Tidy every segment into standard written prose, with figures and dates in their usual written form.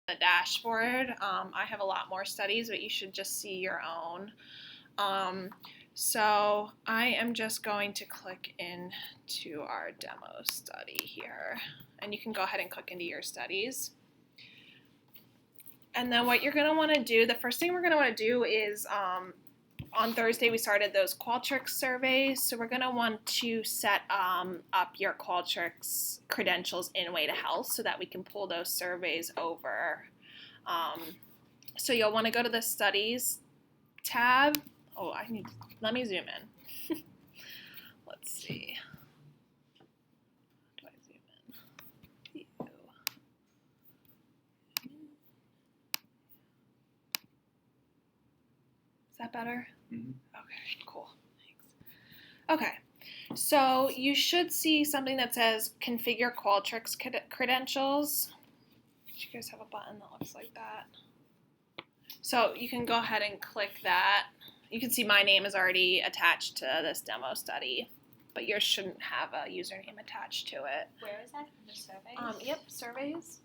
the dashboard. I have a lot more studies, but you should just see your own. So I am just going to click into our demo study here, and you can go ahead and click into your studies. And then what you're going to want to do, the first thing we're going to want to do is on Thursday we started those Qualtrics surveys, so we're going to want to set up your Qualtrics credentials in Way to Health so that we can pull those surveys over. So you'll want to go to the Studies tab. Oh, let me zoom in. Let's see. How do I zoom in? View. Is that better? Mm-hmm. Okay, cool. Thanks. Okay, so you should see something that says Configure Qualtrics Credentials. You guys have a button that looks like that. So you can go ahead and click that. You can see my name is already attached to this demo study, but yours shouldn't have a username attached to it. Where is that? The surveys? Yep, surveys.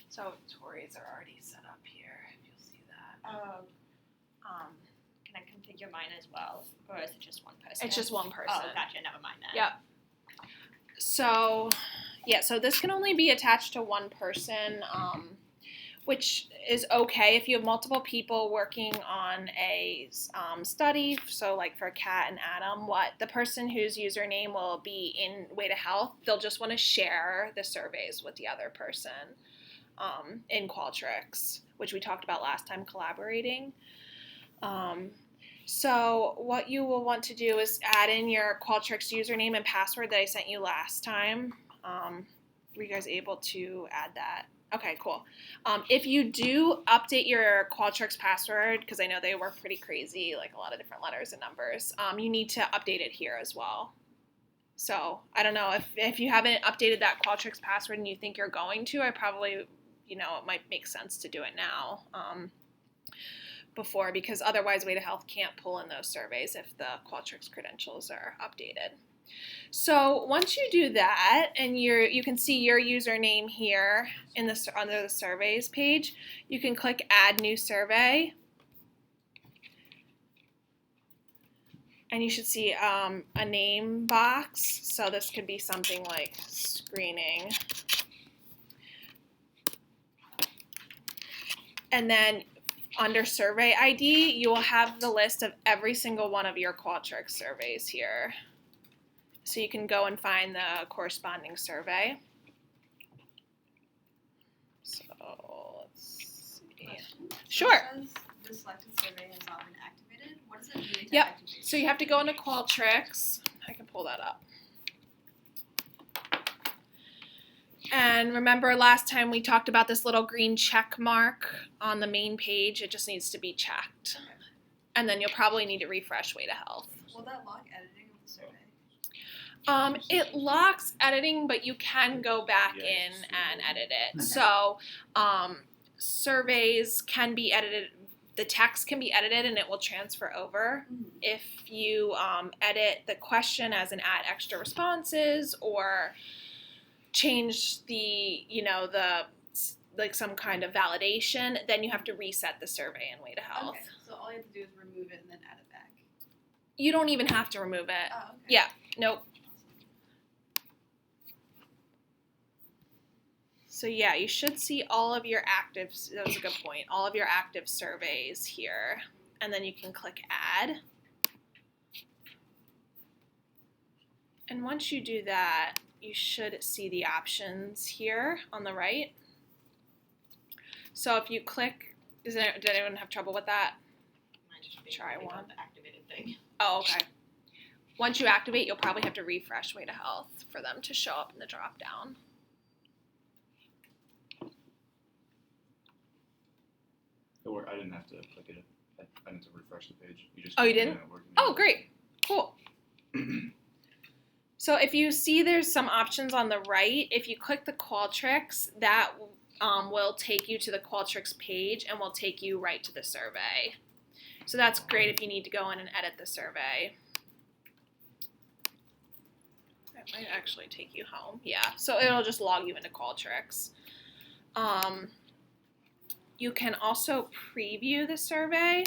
So Tori's are already set up here, if you'll see that. Oh. Can I configure mine as well, or is it just one person? It's just one person. Oh, gotcha. Never mind that. Yep. So, yeah, so this can only be attached to one person, which is okay if you have multiple people working on a study. So, like for Kat and Adam, the person whose username will be in Way to Health, they'll just want to share the surveys with the other person in Qualtrics, which we talked about last time, collaborating. So what you will want to do is add in your Qualtrics username and password that I sent you last time. Were you guys able to add that? Okay, cool. If you do update your Qualtrics password, because I know they were pretty crazy, like a lot of different letters and numbers, you need to update it here as well. So I don't know if you haven't updated that Qualtrics password and you think you're going to, I probably, it might make sense to do it now. Before, because otherwise Way to Health can't pull in those surveys if the Qualtrics credentials are updated. So once you do that, and you can see your username here under the surveys page, you can click Add New Survey, and you should see a name box. So this could be something like screening, and then under survey ID, you will have the list of every single one of your Qualtrics surveys here. So you can go and find the corresponding survey. So let's see. Sure. It says the selected survey has not been activated. What does it mean to Yep. activate? So you have to go into Qualtrics. I can pull that up. And remember last time we talked about this little green check mark on the main page. It just needs to be checked. Okay. And then you'll probably need to refresh Way to Health. Will that lock editing of the survey? It locks editing, but you can go back in and edit it. So surveys can be edited. The text can be edited and it will transfer over. Mm-hmm. If you edit the question as an add extra responses or change the some kind of validation, then you have to reset the survey in Way to Health. Okay, so all you have to do is remove it and then add it back. You don't even have to remove it. Oh, okay. Yeah, nope. So yeah, you should see all of your active, that was a good point, all of your active surveys here. And then you can click Add. And once you do that, you should see the options here on the right. So if you click, did anyone have trouble with that? Try one. The activated thing. Oh, okay. Once you activate, you'll probably have to refresh Way to Health for them to show up in the drop down. Or I didn't have to click it. I need to refresh the page. You just Oh, you didn't? Oh, great. Cool. So if you see there's some options on the right, if you click the Qualtrics, that will take you to the Qualtrics page and will take you right to the survey. So that's great if you need to go in and edit the survey. It might actually take you home. Yeah, so it'll just log you into Qualtrics. You can also preview the survey.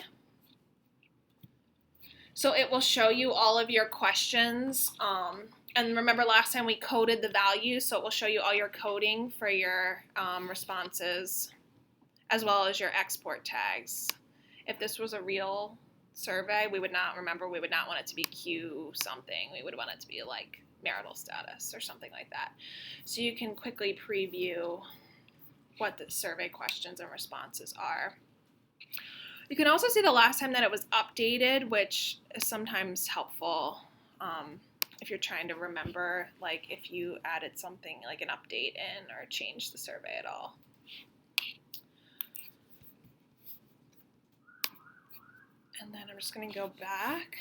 So it will show you all of your questions. And remember last time we coded the values, so it will show you all your coding for your responses, as well as your export tags. If this was a real survey, we would not want it to be Q something. We would want it to be like marital status or something like that. So you can quickly preview what the survey questions and responses are. You can also see the last time that it was updated, which is sometimes helpful if you're trying to remember, like if you added something like an update in or changed the survey at all. And then I'm just going to go back.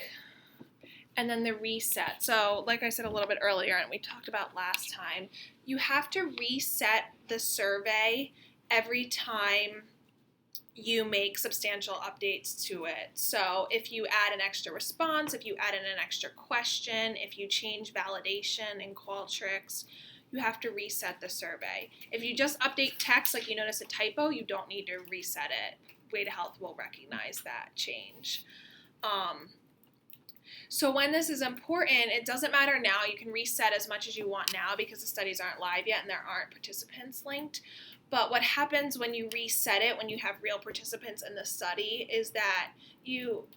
And then the reset. So like I said a little bit earlier, and we talked about last time, you have to reset the survey every time you make substantial updates to it. So if you add an extra response, if you add in an extra question, if you change validation in Qualtrics, you have to reset the survey. If you just update text, like you notice a typo, you don't need to reset it. Way to Health will recognize that change. So when this is important, it doesn't matter now. You can reset as much as you want now because the studies aren't live yet and there aren't participants linked. But what happens when you reset it, when you have real participants in the study, is that you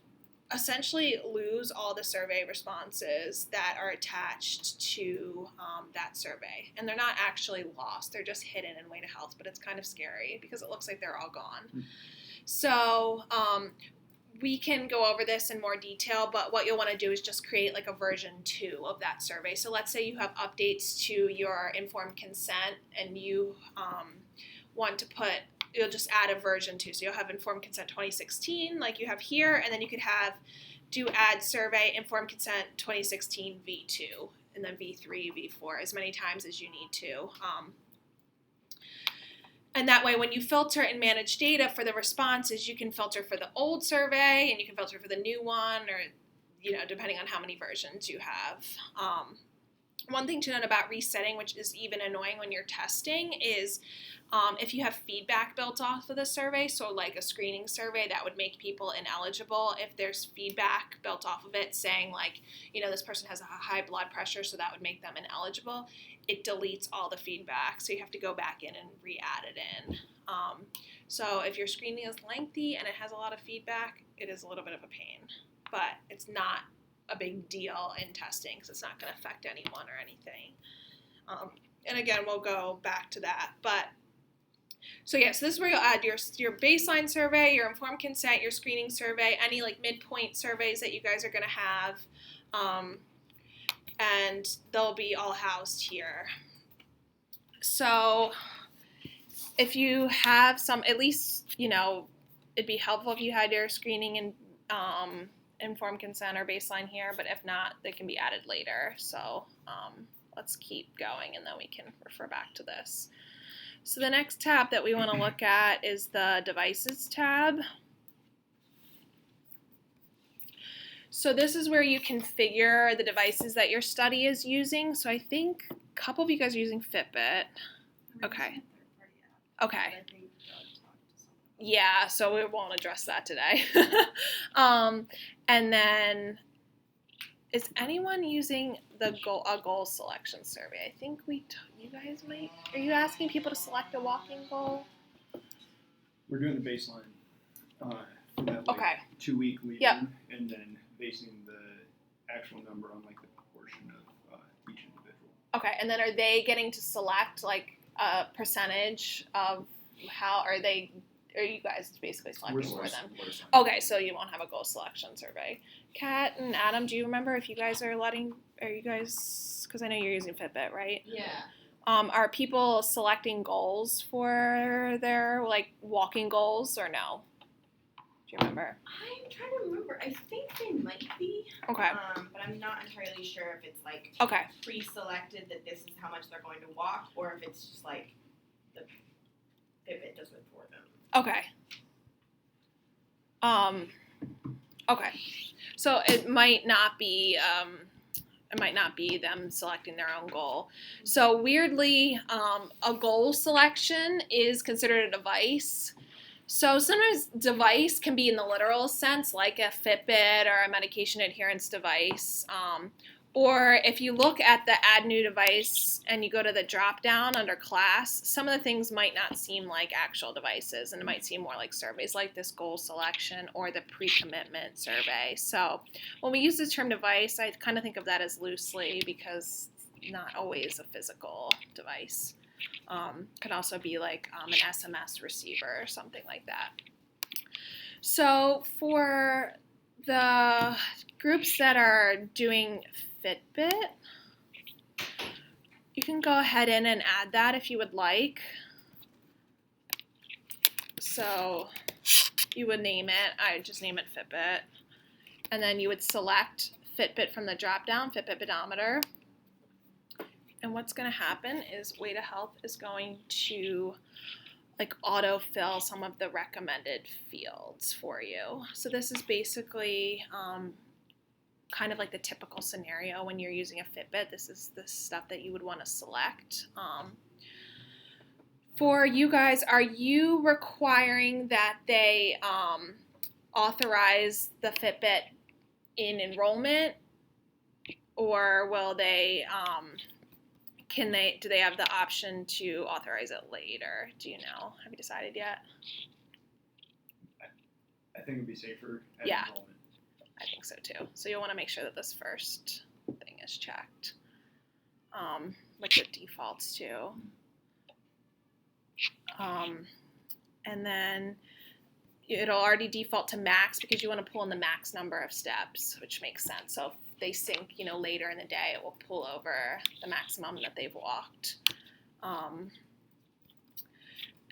essentially lose all the survey responses that are attached to that survey. And they're not actually lost. They're just hidden in Way to Health, but it's kind of scary because it looks like they're all gone. So we can go over this in more detail, but what you'll want to do is just create like a version 2 of that survey. So let's say you have updates to your informed consent and you want to put, you'll just add a version 2. So you'll have informed consent 2016 like you have here, and then you could have do add survey informed consent 2016 V2 and then V3, V4 as many times as you need to. And that way, when you filter and manage data for the responses, you can filter for the old survey and you can filter for the new one, or, you know, depending on how many versions you have. One thing to note about resetting, which is even annoying when you're testing, is if you have feedback built off of the survey, so like a screening survey that would make people ineligible, if there's feedback built off of it saying like, you know, this person has a high blood pressure, so that would make them ineligible, it deletes all the feedback. So you have to go back in and re-add it in. So if your screening is lengthy and it has a lot of feedback, it is a little bit of a pain, but it's not a big deal in testing because it's not going to affect anyone or anything. And again, we'll go back to that. But so yeah, so this is where you'll add your baseline survey, your informed consent, your screening survey, any like midpoint surveys that you guys are going to have, and they'll be all housed here. So if you have some, at least, you know, it'd be helpful if you had your screening and informed consent or baseline here, but if not, they can be added later. So let's keep going and then we can refer back to this. So the next tab that we want to look at is the Devices tab. So this is where you configure the devices that your study is using. So I think a couple of you guys are using Fitbit. Okay. Okay. Yeah, so we won't address that today. And then, is anyone using a goal selection survey? I think you guys might. Are you asking people to select a walking goal? We're doing the baseline from that Okay. 2-week lead, Yep. and then basing the actual number on like the proportion of each individual. Okay, and then are they getting to select like a percentage of how are you guys basically selecting for them? Okay, so you won't have a goal selection survey. Kat and Adam, do you remember if you guys are because I know you're using Fitbit, right? Yeah. Are people selecting goals for their like walking goals or no? Do you remember? I'm trying to remember. I think they might be. Okay. But I'm not entirely sure if it's like Okay. pre-selected that this is how much they're going to walk, or if it's just like the Fitbit does it for them. Okay. Okay. So it might not be it might not be them selecting their own goal. So weirdly, a goal selection is considered a device. So sometimes device can be in the literal sense, like a Fitbit or a medication adherence device. Or if you look at the add new device and you go to the drop down under class, some of the things might not seem like actual devices, and it might seem more like surveys, like this goal selection or the pre-commitment survey. So when we use the term device, I kind of think of that as loosely because it's not always a physical device. Could also be like an SMS receiver or something like that. So for the groups that are doing Fitbit, you can go ahead in and add that if you would like. So you would name it, I just name it Fitbit, and then you would select Fitbit from the drop down, Fitbit pedometer. And what's going to happen is Way to Health is going to like autofill some of the recommended fields for you. So this is basically kind of like the typical scenario when you're using a Fitbit. This is the stuff that you would want to select. For you guys, are you requiring that they authorize the Fitbit in enrollment, or will they do they have the option to authorize it later? Do you know? Have you decided yet? I think it'd be safer at Yeah. enrollment. I think so too. So you'll want to make sure that this first thing is checked. Like the defaults too. And then it'll already default to max because you want to pull in the max number of steps, which makes sense. So if they sync, later in the day, it will pull over the maximum that they've walked.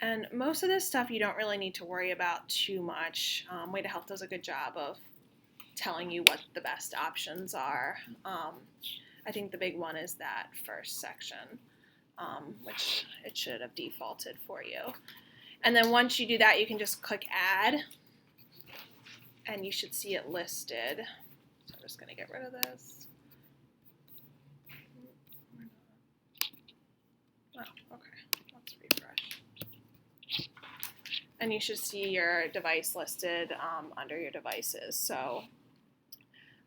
And most of this stuff you don't really need to worry about too much. Way to Health does a good job of telling you what the best options are. I think the big one is that first section, which it should have defaulted for you. And then once you do that, you can just click Add, and you should see it listed. So I'm just going to get rid of this. Oh, okay. Let's refresh. And you should see your device listed under your devices. So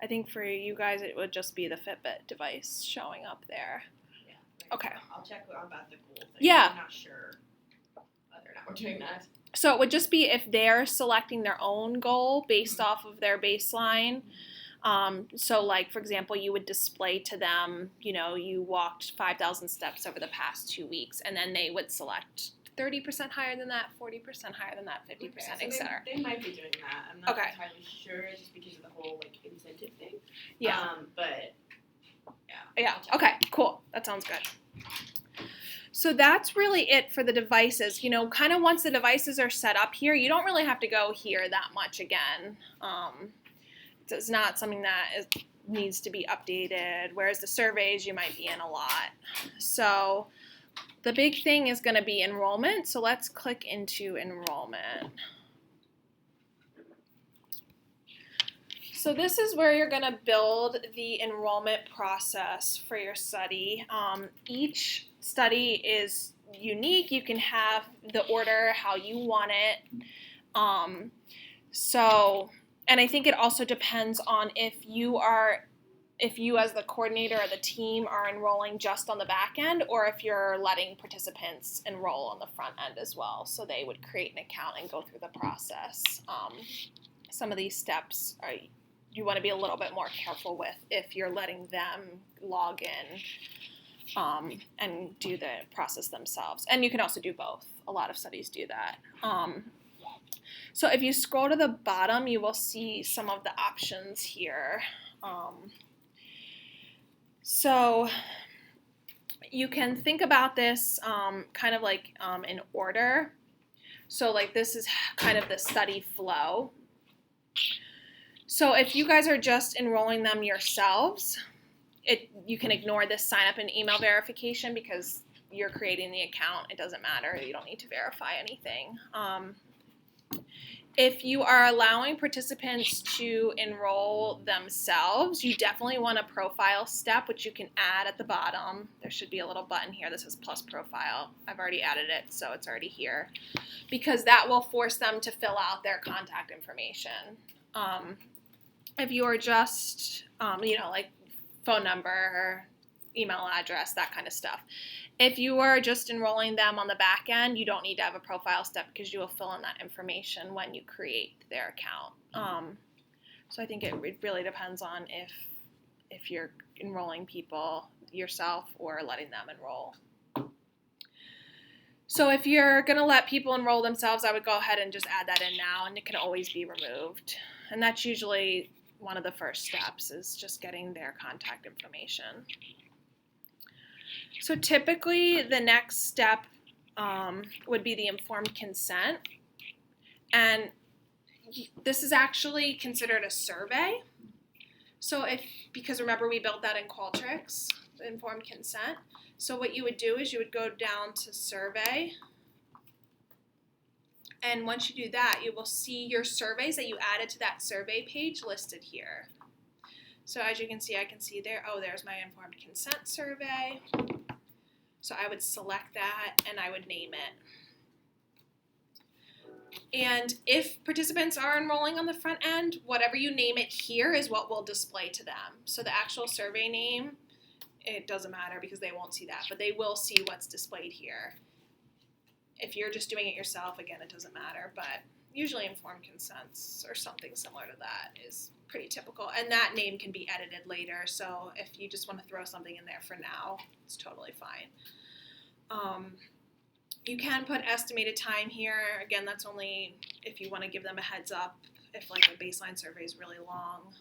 I think for you guys, it would just be the Fitbit device showing up there. Yeah. Okay. I'll check about the goal thing. Yeah. I'm not sure whether or not we're doing that. So it would just be if they're selecting their own goal based off of their baseline. So like, for example, you would display to them, you walked 5,000 steps over the past 2 weeks, and then they would select 30% higher than that, 40% higher than that, 50%, Okay, etc. They might be doing that. I'm not Okay. entirely sure, just because of the whole incentive thing. Yeah. But Yeah. Okay. Cool. That sounds good. So that's really it for the devices. Kind of once the devices are set up here, you don't really have to go here that much again. It's not something that needs to be updated, whereas the surveys you might be in a lot. So the big thing is going to be enrollment. So let's click into enrollment. So this is where you're going to build the enrollment process for your study. Each study is unique. You can have the order how you want it. And I think it also depends on if you as the coordinator or the team are enrolling just on the back end, or if you're letting participants enroll on the front end as well. So they would create an account and go through the process. Some of these steps you want to be a little bit more careful with if you're letting them log in and do the process themselves. And you can also do both. A lot of studies do that. So if you scroll to the bottom, you will see some of the options here. So you can think about this kind of like in order. So like this is kind of the study flow. So if you guys are just enrolling them yourselves, you can ignore this sign up and email verification because you're creating the account. It doesn't matter. You don't need to verify anything. If you are allowing participants to enroll themselves, you definitely want a profile step, which you can add at the bottom. There should be a little button here that says plus profile. I've already added it, so it's already here, because that will force them to fill out their contact information. If you are just, like phone number, email address, that kind of stuff. If you are just enrolling them on the back end, you don't need to have a profile step because you will fill in that information when you create their account. So I think it really depends on if you're enrolling people yourself or letting them enroll. So if you're going to let people enroll themselves, I would go ahead and just add that in now, and it can always be removed. And that's usually one of the first steps, is just getting their contact information. So typically the next step would be the informed consent. And this is actually considered a survey. So because remember we built that in Qualtrics, the informed consent. So what you would do is you would go down to survey. And once you do that, you will see your surveys that you added to that survey page listed here. So as you can see, I can see there, there's my informed consent survey. So I would select that and I would name it. And if participants are enrolling on the front end, whatever you name it here is what will display to them. So the actual survey name, it doesn't matter because they won't see that, but they will see what's displayed here. If you're just doing it yourself, again, it doesn't matter, but usually informed consents or something similar to that is pretty typical. And that name can be edited later, so if you just want to throw something in there for now, it's totally fine. You can put estimated time here. Again, that's only if you want to give them a heads up if like a baseline survey is really long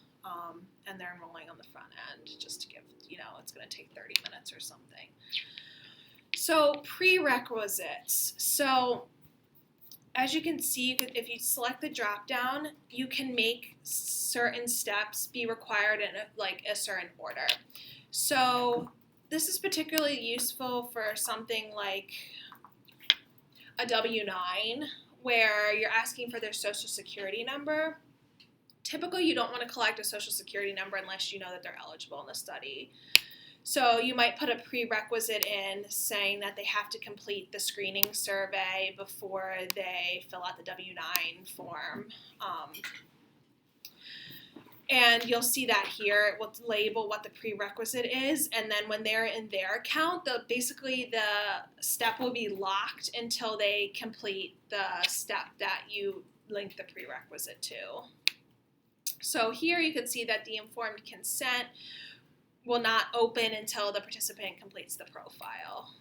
and they're enrolling on the front end, just to give, it's going to take 30 minutes or something. So prerequisites. So as you can see, if you select the drop down, you can make certain steps be required in a certain order. So this is particularly useful for something like a W-9, where you're asking for their social security number. Typically, you don't want to collect a social security number unless you know that they're eligible in the study. So you might put a prerequisite in saying that they have to complete the screening survey before they fill out the W-9 form. And you'll see that here. It will label what the prerequisite is, and then when they're in their account, basically the step will be locked until they complete the step that you link the prerequisite to. So here you can see that the informed consent will not open until the participant completes the profile.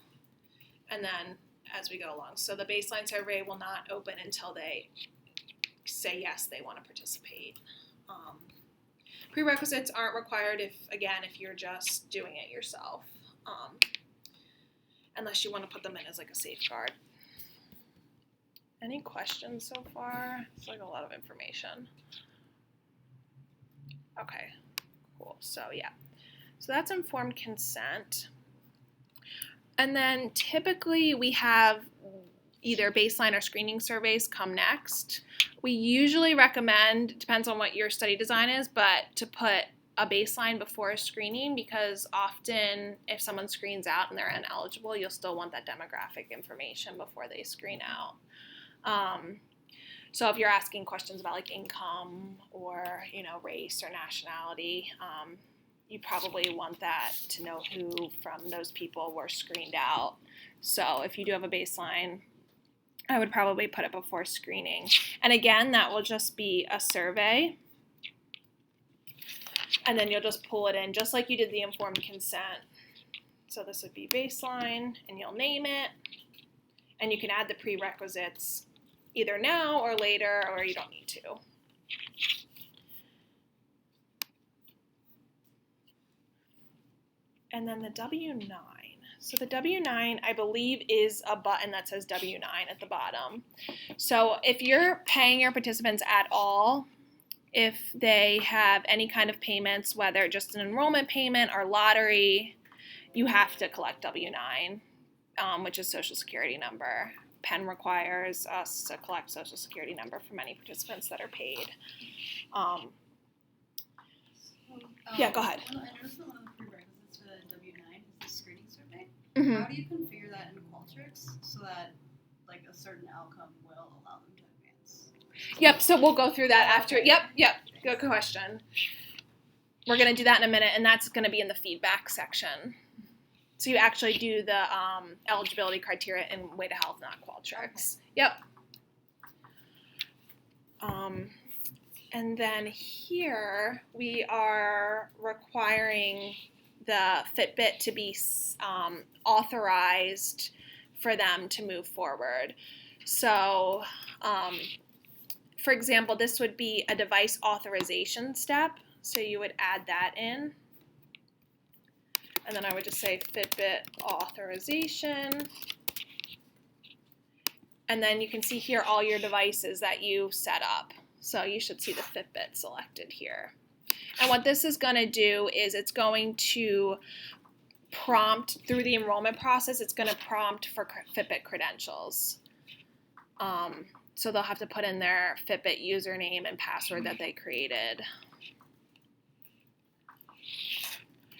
And then as we go along. So the baseline survey will not open until they say yes, they want to participate. Prerequisites aren't required if you're just doing it yourself, unless you want to put them in as like a safeguard. Any questions so far? It's like a lot of information. Okay, cool. So yeah. So that's informed consent. And then typically we have either baseline or screening surveys come next. We usually recommend, depends on what your study design is, but to put a baseline before a screening, because often if someone screens out and they're ineligible, you'll still want that demographic information before they screen out. So if you're asking questions about like income or race or nationality, you probably want that to know who from those people were screened out. So if you do have a baseline, I would probably put it before screening. And again, that will just be a survey. And then you'll just pull it in just like you did the informed consent. So this would be baseline, and you'll name it. And you can add the prerequisites either now or later, or you don't need to. And then the W-9. So the W-9, I believe, is a button that says W-9 at the bottom. So if you're paying your participants at all, if they have any kind of payments, whether just an enrollment payment or lottery, you have to collect W-9, which is Social Security number. Penn requires us to collect social security number from any participants that are paid. Yeah, go ahead. I noticed that one of the prerequisites for the W-9 is the screening survey. Mm-hmm. How do you configure that in Qualtrics so that like a certain outcome will allow them to advance? Yep, so we'll go through that after. Okay. Yep, good question. We're going to do that in a minute, and that's going to be in the feedback section. So you actually do the eligibility criteria in Way to Health, not Qualtrics. Okay. Yep. And then here we are requiring the Fitbit to be authorized for them to move forward. So, for example, this would be a device authorization step. So you would add that in. And then I would just say Fitbit authorization. And then you can see here all your devices that you set up. So you should see the Fitbit selected here. And what this is going to do is it's going to prompt, through the enrollment process, it's going to prompt for Fitbit credentials. So they'll have to put in their Fitbit username and password that they created.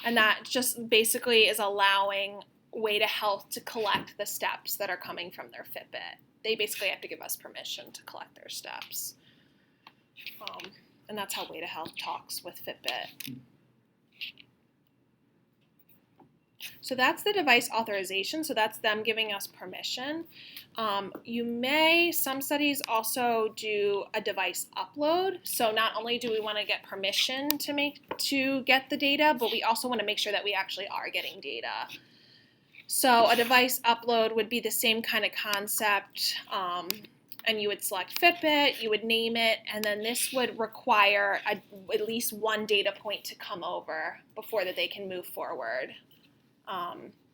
And that just basically is allowing Way to Health to collect the steps that are coming from their Fitbit. They basically have to give us permission to collect their steps. And that's how Way to Health talks with Fitbit. So that's the device authorization. So that's them giving us permission. Some studies also do a device upload. So not only do we want to get permission to get the data, but we also want to make sure that we actually are getting data. So a device upload would be the same kind of concept. And you would select Fitbit, you would name it, and then this would require at least one data point to come over before that they can move forward.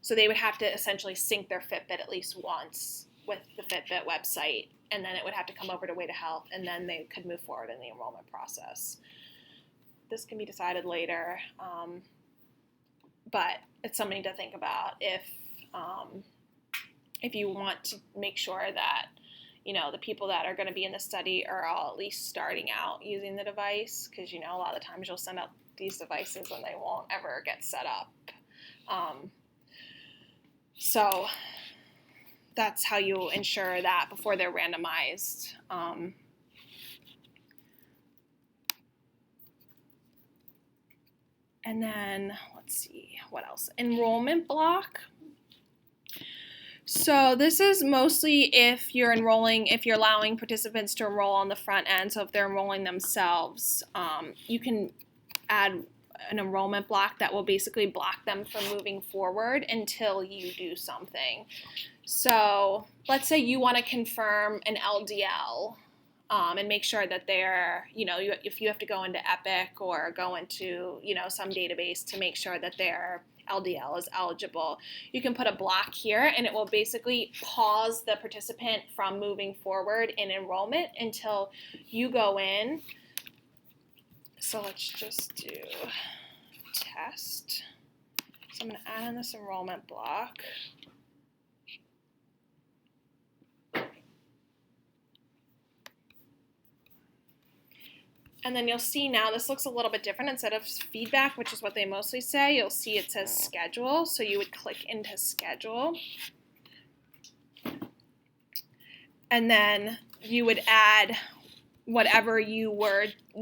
So they would have to essentially sync their Fitbit at least once with the Fitbit website, and then it would have to come over to Way to Health, and then they could move forward in the enrollment process. This can be decided later, but it's something to think about if you want to make sure that the people that are going to be in the study are all at least starting out using the device, because a lot of the times you'll send out these devices and they won't ever get set up. So that's how you ensure that before they're randomized. And then let's see, what else? Enrollment block. So this is mostly if you're allowing participants to enroll on the front end. So if they're enrolling themselves, you can add an enrollment block that will basically block them from moving forward until you do something. So let's say you want to confirm an LDL and make sure that they're, if you have to go into Epic or go into, some database to make sure that their LDL is eligible, you can put a block here and it will basically pause the participant from moving forward in enrollment until you go in. So let's just do test. So I'm going to add in this enrollment block. And then you'll see now this looks a little bit different. Instead of feedback, which is what they mostly say, you'll see it says schedule. So you would click into schedule. And then you would add whatever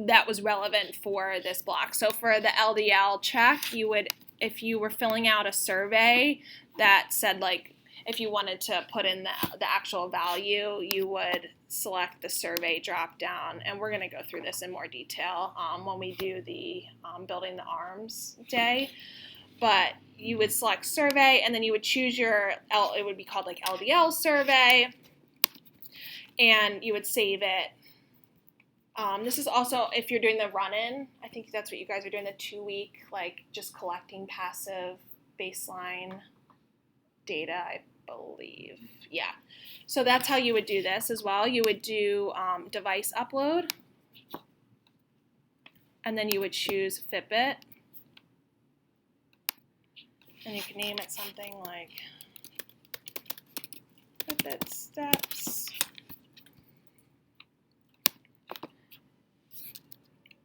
that was relevant for this block. So for the LDL check, if you were filling out a survey that said if you wanted to put in the actual value, you would select the survey drop down, and we're going to go through this in more detail when we do the Building the Arms day. But you would select survey, and then you would choose it would be called LDL survey, and you would save it. This is also if you're doing the run-in. I think that's what you guys are doing, the 2-week, just collecting passive baseline data, I believe. Yeah. So that's how you would do this as well. You would do device upload, and then you would choose Fitbit, and you can name it something like Fitbit steps.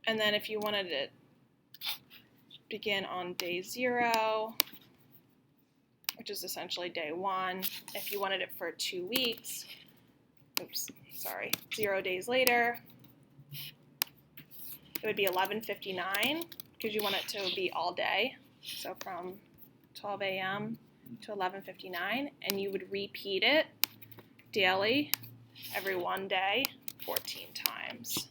And then if you wanted to begin on day 0, which is essentially day 1, if you wanted it for 2 weeks, 0 days later, it would be 11:59 because you want it to be all day. So from 12 a.m. to 11:59, and you would repeat it daily every 1 day 14 times.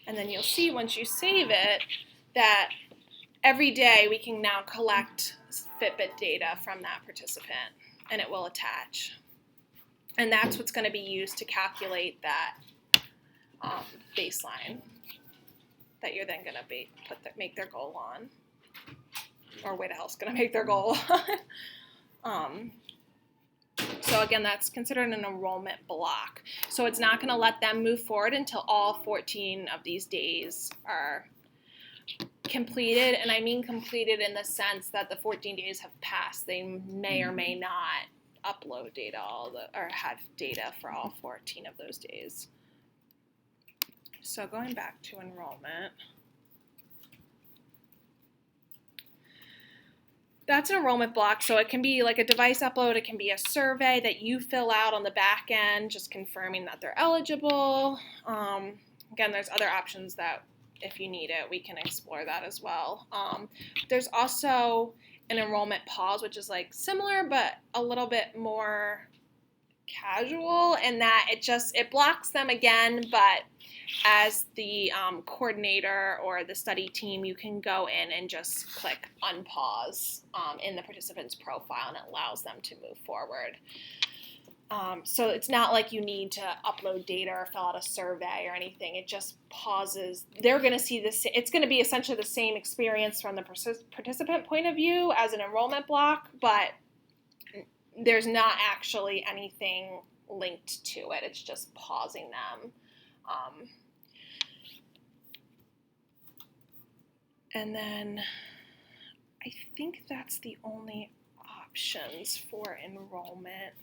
And then you'll see once you save it that every day we can now collect Fitbit data from that participant, and it will attach. And that's what's going to be used to calculate that baseline that you're then going to make their goal on, or wait, else going to make their goal on. So again, that's considered an enrollment block. So it's not going to let them move forward until all 14 of these days are completed. And I mean completed in the sense that the 14 days have passed. They may or may not upload data or have data for all 14 of those days. So going back to enrollment, that's an enrollment block. So it can be like a device upload. It can be a survey that you fill out on the back end, just confirming that they're eligible. Again, there's other options that if you need it, we can explore that as well. There's also an enrollment pause, which is like similar, but a little bit more casual in that it blocks them again, but as the coordinator or the study team, you can go in and just click unpause in the participant's profile, and it allows them to move forward. So it's not like you need to upload data or fill out a survey or anything. It just pauses. They're going to see this. It's going to be essentially the same experience from the participant point of view as an enrollment block, but there's not actually anything linked to it. It's just pausing them. And then I think that's the only options for enrollment.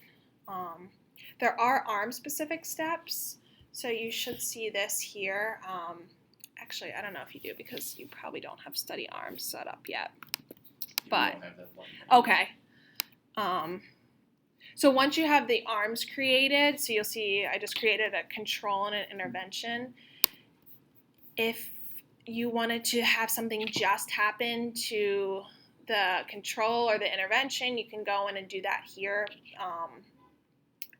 There are ARM-specific steps, so you should see this here. Actually, I don't know if you do because you probably don't have study ARMs set up yet. But You don't have that button. okay. So once you have the ARMs created, so you'll see I just created a control and an intervention. If you wanted to have something just happen to the control or the intervention, you can go in and do that here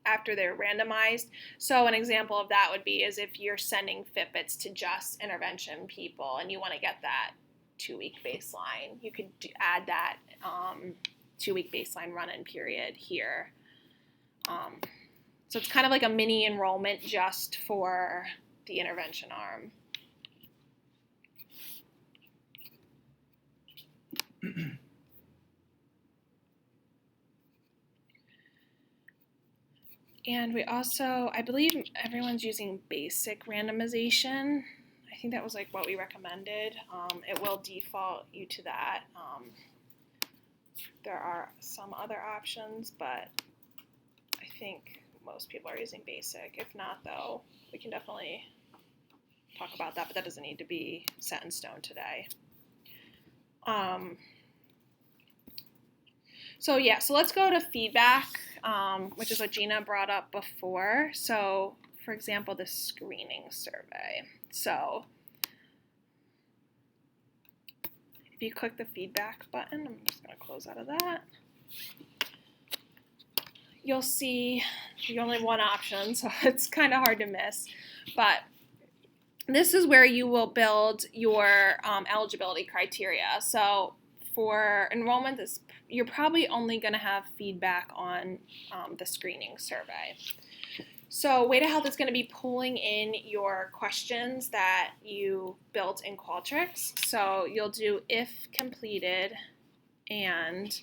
after they're randomized. So an example of that would be is if you're sending Fitbits to just intervention people and you want to get that 2-week baseline, you could add that 2-week baseline run-in period here. So it's kind of like a mini enrollment just for the intervention arm. And we also, I believe everyone's using basic randomization. I think that was like what we recommended. It will default you to that. There are some other options, but I think most people are using basic. If not, though, we can definitely talk about that, but that doesn't need to be set in stone today. So let's go to feedback, which is what Gina brought up before. So for example, the screening survey. So if you click the feedback button, I'm just going to close out of that. You'll see you only have one option, so it's kind of hard to miss. But this is where you will build your eligibility criteria. So for enrollment, you're probably only going to have feedback on the screening survey. So Way to Health is going to be pulling in your questions that you built in Qualtrics. So you'll do if completed, and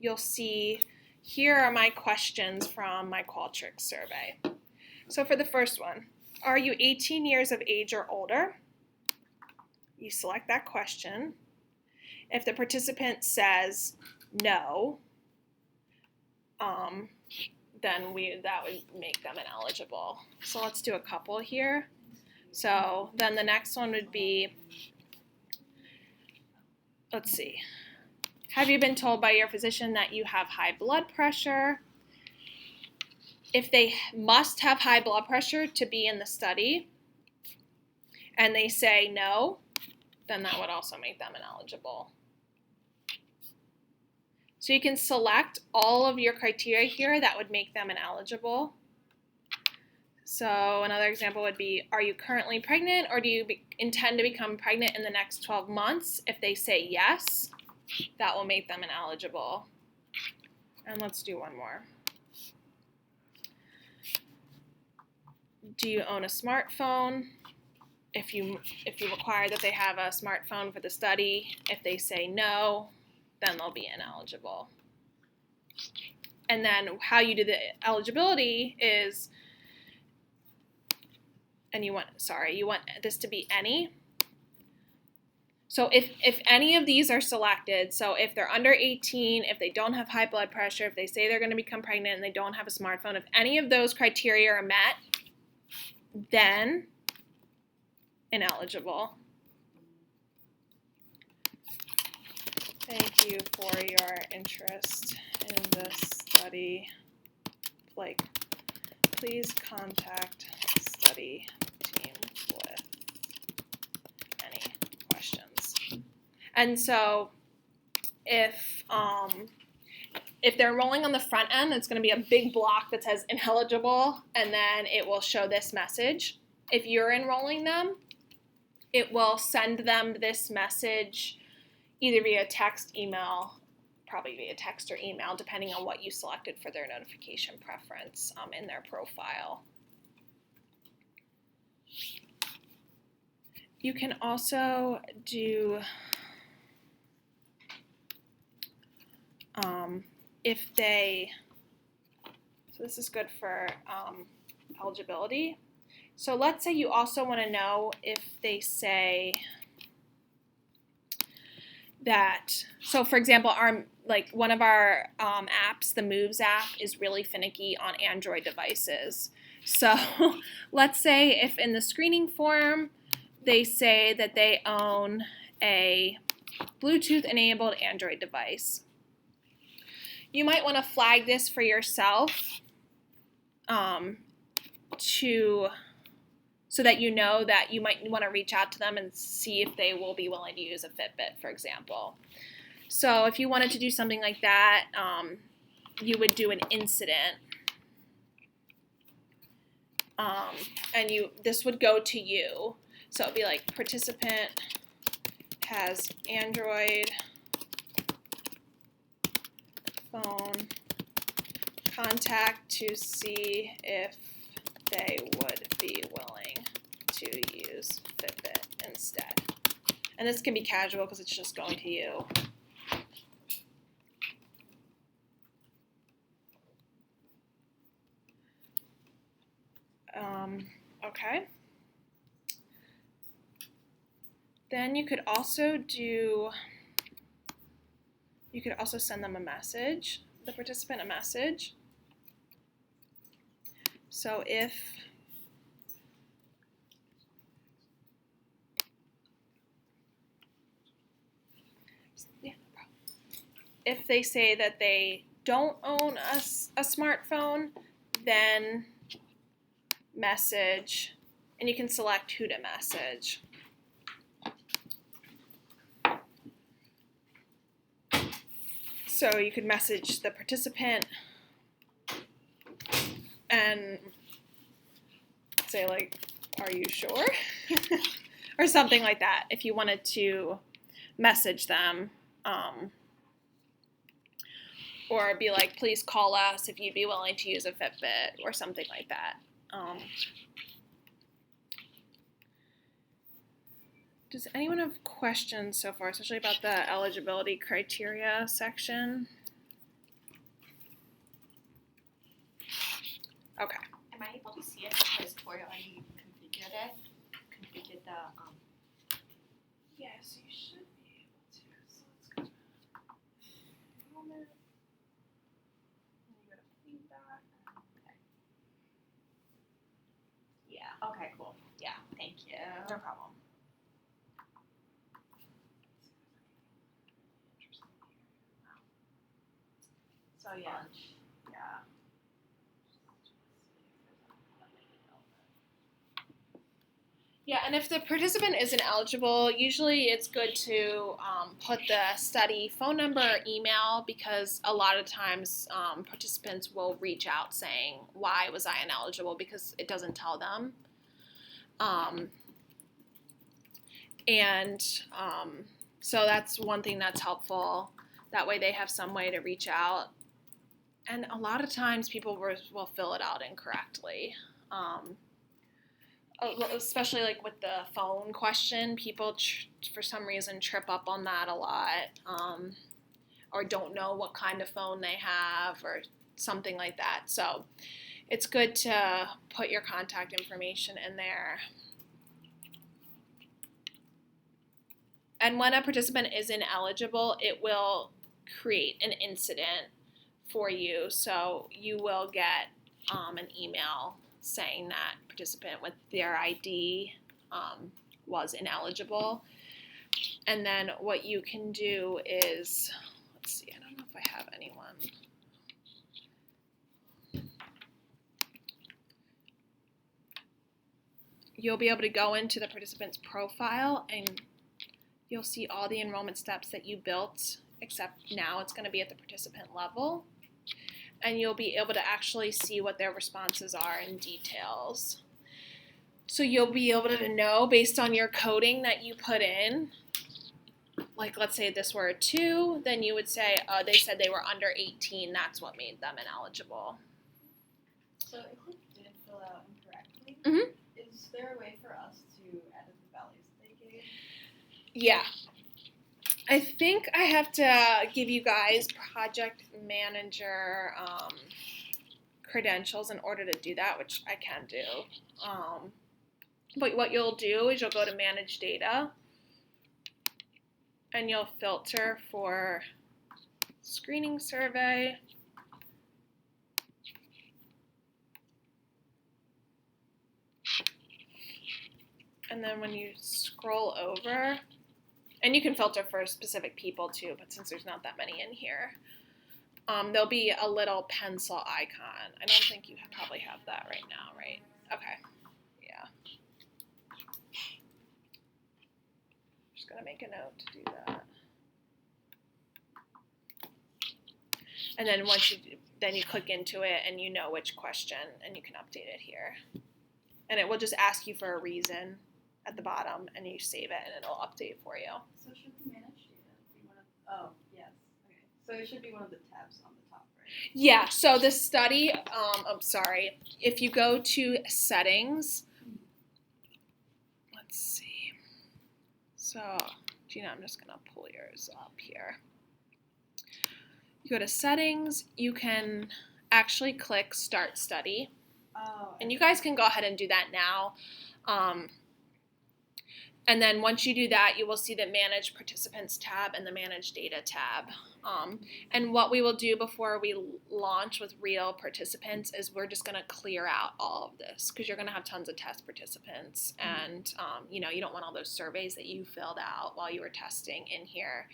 you'll see here are my questions from my Qualtrics survey. So for the first one, are you 18 years of age or older? You select that question. If the participant says no, then that would make them ineligible. So let's do a couple here. So then the next one would be, let's see. Have you been told by your physician that you have high blood pressure? If they must have high blood pressure to be in the study, and they say no, then that would also make them ineligible. So you can select all of your criteria here that would make them ineligible. So another example would be, are you currently pregnant, or do you intend to become pregnant in the next 12 months? If they say yes, that will make them ineligible. And let's do one more. Do you own a smartphone? If you require that they have a smartphone for the study, if they say no, then they'll be ineligible. And then how you do the eligibility is, and you want this to be any. So if any of these are selected, so if they're under 18, if they don't have high blood pressure, if they say they're going to become pregnant and they don't have a smartphone, if any of those criteria are met, then ineligible. Thank you for your interest in this study. Like, please contact study team with any questions. And so if they're enrolling on the front end, it's going to be a big block that says ineligible, and then it will show this message. If you're enrolling them, it will send them this message either via text, email, probably via text or email, depending on what you selected for their notification preference in their profile. You can also do, so this is good for eligibility. So let's say you also want to know if they say that, so for example, one of our apps, the Moves app, is really finicky on Android devices. So let's say if in the screening form they say that they own a Bluetooth-enabled Android device. You might want to flag this for yourself so that you know that you might want to reach out to them and see if they will be willing to use a Fitbit, for example. So if you wanted to do something like that, you would do an incident. And this would go to you. So it would be like, participant has Android phone, contact to see if they would be willing to use Fitbit instead. And this can be casual because it's just going to you. Okay. Then you could also send them a message, the participant a message. So if they say that they don't own a smartphone, then message, and you can select who to message. So you could message the participant and say, like, are you sure? Or something like that, if you wanted to message them. Or be like, please call us if you'd be willing to use a Fitbit, or something like that. Does anyone have questions so far, especially about the eligibility criteria section? Okay. Am I able to see it because Tori already configured the Yes, you should be able to. So let's Cool. Yeah. Thank you. No problem. So yeah. Yeah. Yeah, and if the participant isn't eligible, usually it's good to put the study phone number or email, because a lot of times participants will reach out saying, why was I ineligible, because it doesn't tell them. So that's one thing that's helpful. That way they have some way to reach out. And a lot of times people will fill it out incorrectly. Especially like with the phone question, people for some reason trip up on that a lot, or don't know what kind of phone they have or something like that. So it's good to put your contact information in there. And when a participant is ineligible, it will create an incident for you. So you will get an email saying that participant with their ID was ineligible. And then what you can do is, let's see, I don't know if I have anyone. You'll be able to go into the participant's profile and you'll see all the enrollment steps that you built, except now it's going to be at the participant level. And you'll be able to actually see what their responses are in details. So you'll be able to know based on your coding that you put in, like let's say this were a 2, then you would say, they said they were under 18, that's what made them ineligible. So if we did fill out incorrectly, Mhm. is there a way for us to edit the values they gave? Yeah. I think I have to give you guys project manager credentials in order to do that, which I can do. But what you'll do is you'll go to manage data and you'll filter for screening survey. And then when you scroll over, and you can filter for specific people too, but since there's not that many in here, there'll be a little pencil icon. I don't think you probably have that right now, right? Okay. Yeah. Just gonna make a note to do that. And then once you click into it and you know which question, and you can update it here. And it will just ask you for a reason at the bottom, and you save it, and it'll update for you. So should the manage data be one of? Oh yes. Okay. So it should be one of the tabs on the top, right? Yeah. So the study. I'm sorry. If you go to settings, let's see. So Gina, I'm just gonna pull yours up here. You go to settings. You can actually click Start Study. Oh. And you guys can go ahead and do that now. And then once you do that, you will see the Manage Participants tab and the Manage Data tab. And what we will do before we launch with real participants is we're just going to clear out all of this, because you're going to have tons of test participants. And, you don't want all those surveys that you filled out while you were testing in here.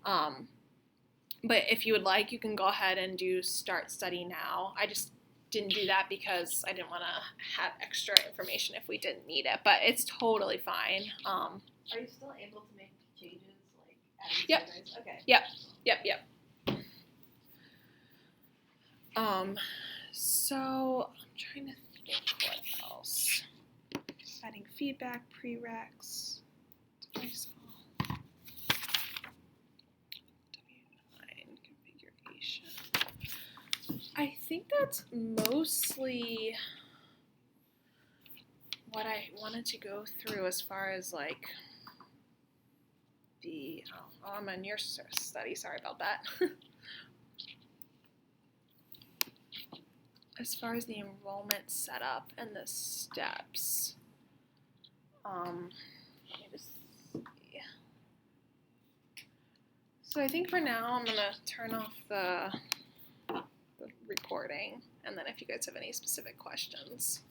But if you would like, you can go ahead and do Start Study now. I just didn't do that because I didn't want to have extra information if we didn't need it, but it's totally fine. Are you still able to make changes, like adding Yep. surveys? Okay. Yep. So I'm trying to think what else. Adding feedback, prereqs, device call, W9 configuration. I think that's mostly what I wanted to go through as far as like the, I'm in your study, sorry about that. As far as the enrollment setup and the steps, let me just see. So I think for now I'm gonna turn off the recording, and then if you guys have any specific questions.